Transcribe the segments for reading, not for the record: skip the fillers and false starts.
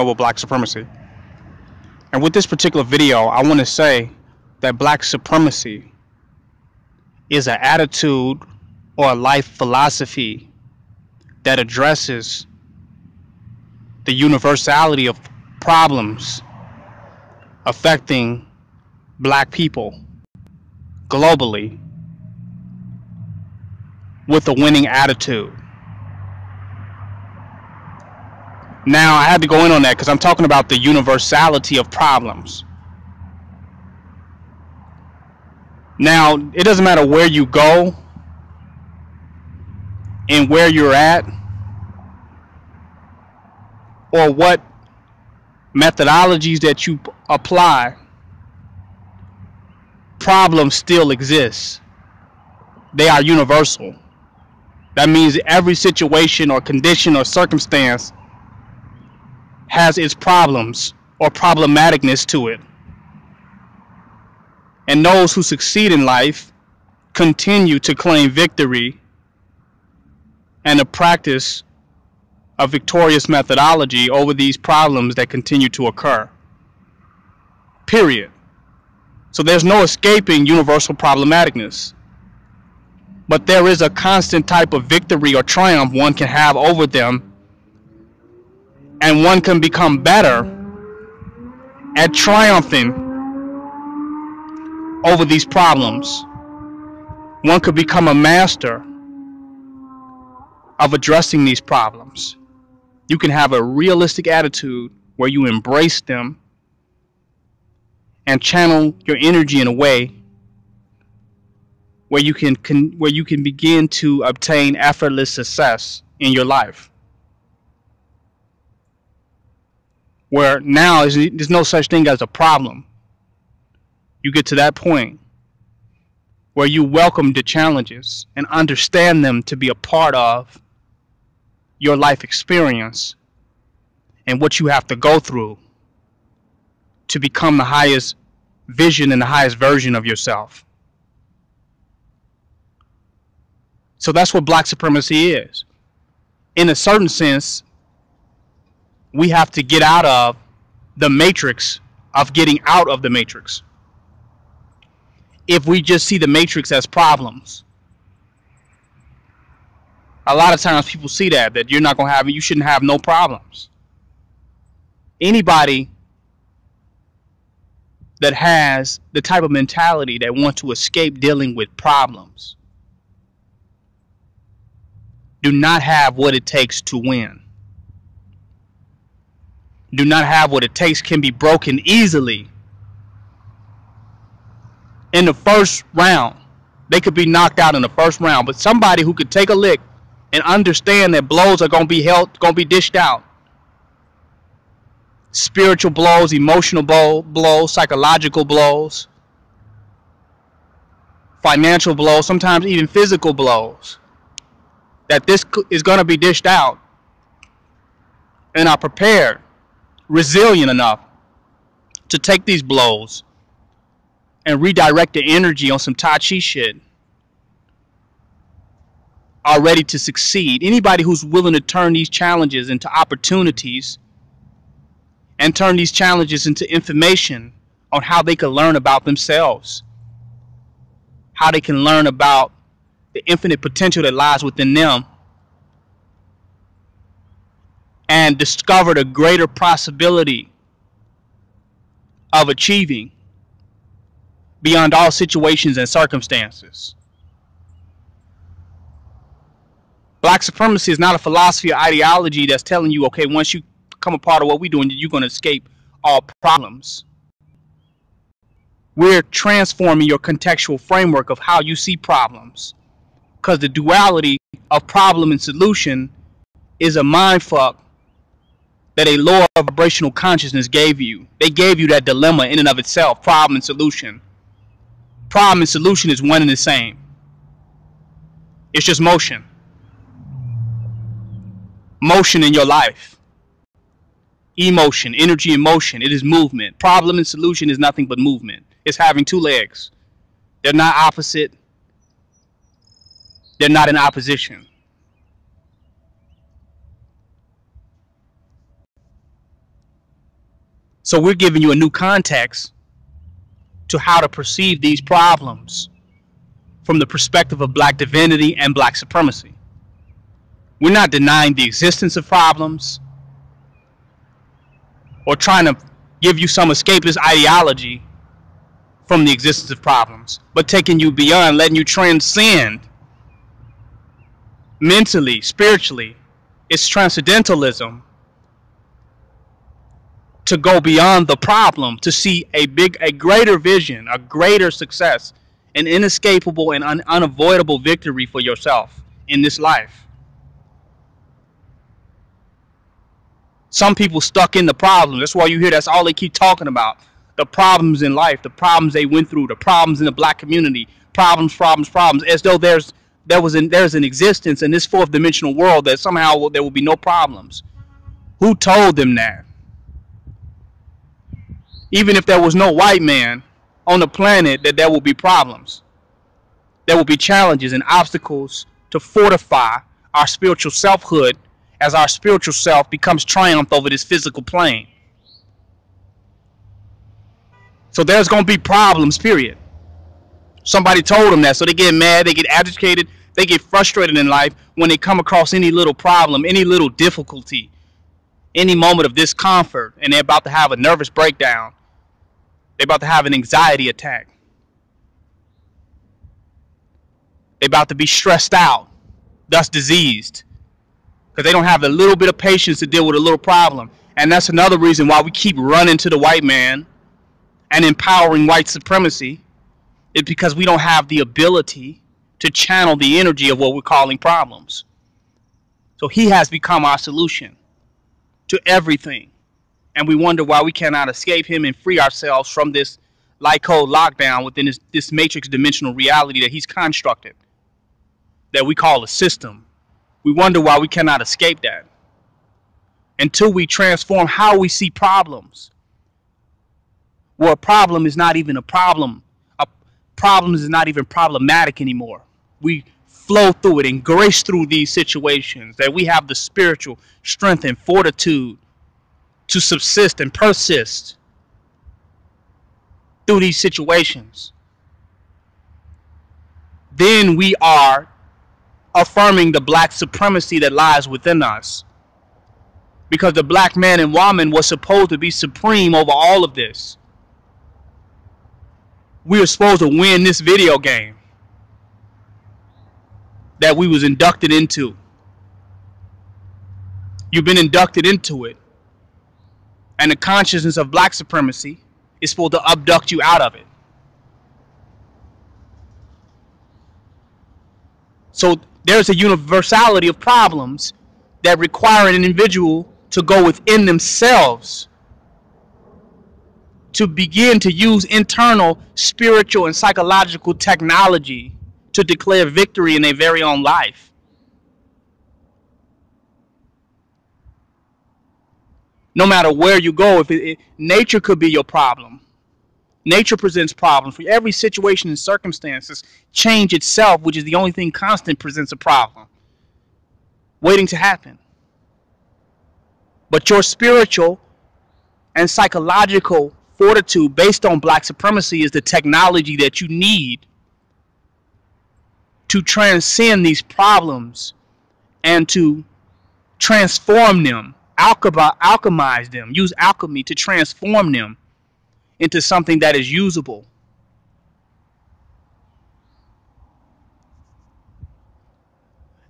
with black supremacy. And with this particular video, I want to say that black supremacy is an attitude or a life philosophy that addresses the universality of problems affecting black people globally with a winning attitude. Now, I had to go in on that because I'm talking about the universality of problems. Now, it doesn't matter where you go and where you're at or what methodologies that you apply, problems still exist. They are universal. That means every situation or condition or circumstance has its problems or problematicness to it. And those who succeed in life continue to claim victory and to practice a victorious methodology over these problems that continue to occur. Period. So there's no escaping universal problematicness. But there is a constant type of victory or triumph one can have over them, and one can become better at triumphing over these problems. One could become a master of addressing these problems. You can have a realistic attitude where you embrace them and channel your energy in a way where you can begin to obtain effortless success in your life. Where now there's no such thing as a problem. You get to that point where you welcome the challenges and understand them to be a part of your life experience and what you have to go through to become the highest vision and the highest version of yourself. So that's what black supremacy is. In a certain sense, we have to get out of the matrix of getting out of the matrix. If we just see the matrix as problems, a lot of times people see that you're not going to have, you shouldn't have no problems. Anybody that has the type of mentality that wants to escape dealing with problems do not have what it takes to win. Do not have what it takes, can be broken easily. In the first round, they could be knocked out in the first round, but somebody who could take a lick and understand that blows are going to be dished out. Spiritual blows, emotional blows, psychological blows, financial blows, sometimes even physical blows. That this is going to be dished out, and are prepared, resilient enough to take these blows and redirect the energy on some Tai Chi shit, are ready to succeed. Anybody who's willing to turn these challenges into opportunities and turn these challenges into information on how they can learn about themselves, how they can learn about the infinite potential that lies within them, and discover the greater possibility of achieving beyond all situations and circumstances. Black supremacy is not a philosophy or ideology that's telling you, okay, once you become a part of what we're doing, you're going to escape all problems. We're transforming your contextual framework of how you see problems. Because the duality of problem and solution is a mindfuck that a lower vibrational consciousness gave you. They gave you that dilemma in and of itself, problem and solution. Problem and solution is one and the same. It's just motion. Motion in your life. Emotion, energy and motion. It is movement. Problem and solution is nothing but movement. It's having two legs. They're not opposite. They're not in opposition. So we're giving you a new context to how to perceive these problems from the perspective of black divinity and black supremacy. We're not denying the existence of problems or trying to give you some escapist ideology from the existence of problems, but taking you beyond, letting you transcend mentally, spiritually. It's transcendentalism to go beyond the problem, to see a greater vision, a greater success, an inescapable and unavoidable victory for yourself in this life. Some people stuck in the problems. That's why you hear that's all they keep talking about. The problems in life, the problems they went through, the problems in the black community, problems, as though there's an existence in this fourth dimensional world that somehow there will be no problems. Who told them that? Even if there was no white man on the planet, that there will be problems. There will be challenges and obstacles to fortify our spiritual selfhood as our spiritual self becomes triumph over this physical plane. So there's going to be problems, period. Somebody told them that, so they get mad, they get agitated, they get frustrated in life when they come across any little problem, any little difficulty, any moment of discomfort, and they're about to have a nervous breakdown. They're about to have an anxiety attack. They're about to be stressed out, thus diseased, because they don't have a little bit of patience to deal with a little problem. And that's another reason why we keep running to the white man and empowering white supremacy, is because we don't have the ability to channel the energy of what we're calling problems. So he has become our solution to everything. And we wonder why we cannot escape him and free ourselves from this light code lockdown within this matrix dimensional reality that he's constructed, that we call a system. We wonder why we cannot escape that until we transform how we see problems. Where a problem is not even a problem. A problem is not even problematic anymore. We flow through it and grace through these situations, that we have the spiritual strength and fortitude to subsist and persist through these situations. Then we are affirming the black supremacy that lies within us. Because the black man and woman was supposed to be supreme over all of this. We were supposed to win this video game that we was inducted into. You've been inducted into it. And the consciousness of black supremacy is supposed to abduct you out of it. So there's a universality of problems that require an individual to go within themselves to begin to use internal spiritual and psychological technology to declare victory in their very own life. No matter where you go, nature could be your problem. Nature presents problems. For every situation and circumstances, change itself, which is the only thing constant, presents a problem waiting to happen. But your spiritual and psychological fortitude based on black supremacy is the technology that you need to transcend these problems and to transform them, alchemize them, use alchemy to transform them into something that is usable.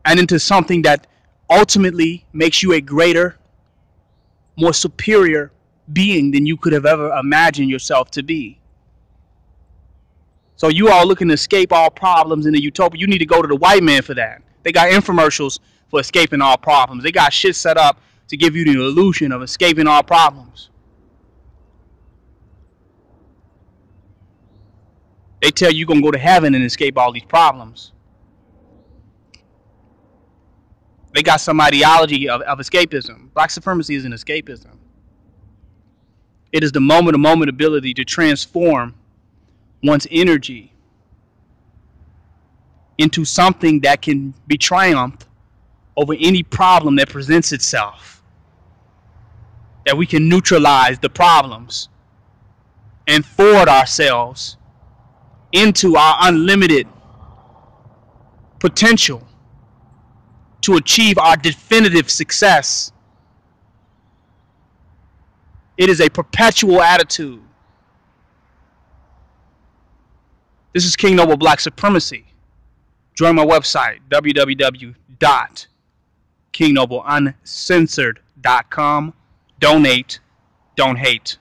And into something that ultimately makes you a greater, more superior being than you could have ever imagined yourself to be. So you all looking to escape all problems in the utopia, you need to go to the white man for that. They got infomercials for escaping all problems. They got shit set up to give you the illusion of escaping all problems. They tell you you're going to go to heaven and escape all these problems. They got some ideology of escapism. Black supremacy is an escapism. It is the moment-to-moment ability to transform one's energy into something that can be triumphed over any problem that presents itself. that we can neutralize the problems and forward ourselves into our unlimited potential to achieve our definitive success. It is a perpetual attitude. This is King Noble Black Supremacy. Join my website, www.kingnobleuncensored.com. Donate, don't hate.